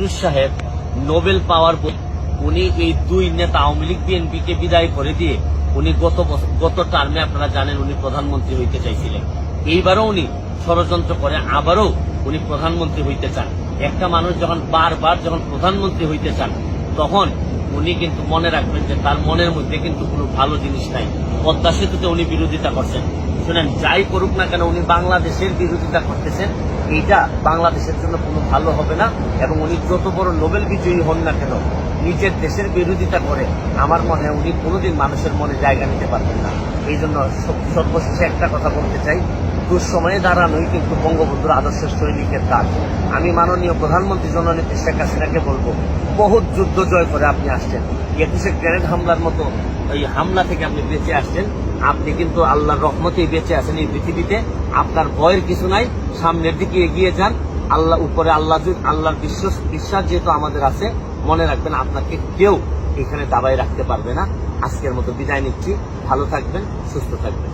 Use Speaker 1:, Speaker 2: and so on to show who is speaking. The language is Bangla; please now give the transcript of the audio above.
Speaker 1: ইউনূস সাহেব নোবেল পাওয়ার উনি এই দুই নেতা আওয়ামী লীগ বিএনপিকে বিদায় করে দিয়ে উনি গত টার্মে আপনারা জানেন উনি প্রধানমন্ত্রী হইতে চাইছিলেন। এইবারও উনি ষড়যন্ত্র করে আবারও উনি প্রধানমন্ত্রী হইতে চান। একটা মানুষ যখন বারবার যখন প্রধানমন্ত্রী হইতে চান তখন উনি কিন্তু মনে রাখবেন যে তার মনের মধ্যে কিন্তু কোনো ভালো জিনিস নাই। পদ্মা সেতুতে উনি বিরোধিতা করছেন। শুনেন, যাই করুক না কেন উনি বাংলাদেশের বিরোধিতা করতেছেন। এইটা বাংলাদেশের জন্য কোনো ভালো হবে না। এবং উনি যত বড় নোবেল বিজয়ী হন না কেন, নিজের দেশের বিরোধিতা করে আমার মনে হয় উনি কোনোদিন মানুষের মনে জায়গা নিতে পারবেন না। এই জন্য সর্বশেষে একটা কথা বলতে চাই, দুঃসময়ে দাঁড়ানোই কিন্তু বঙ্গবন্ধুর আদর্শের সৈনিকের কাজ। আমি মাননীয় প্রধানমন্ত্রী জননেত্রী শেখ হাসিনাকে বলবো, বহুত যুদ্ধ জয় করে আপনি আসছেন। 21 গ্রেনেড হামলার মতো এই হামলা থেকে আপনি বেঁচে আসছেন। আপনি কিন্তু আল্লাহর রহমতেই বেঁচে আছেন এই পৃথিবীতে। আপনার ভয়ের কিছু নাই, সামনের দিকে এগিয়ে যান। আল্লাহ উপরে আল্লাহর বিশ্বাস যেহেতু আমাদের আছে, মনে রাখবেন আপনাকে কেউ এখানে দাবায় রাখতে পারবে না। আজকের মতো বিদায় নিচ্ছি। ভালো থাকবেন, সুস্থ থাকবেন।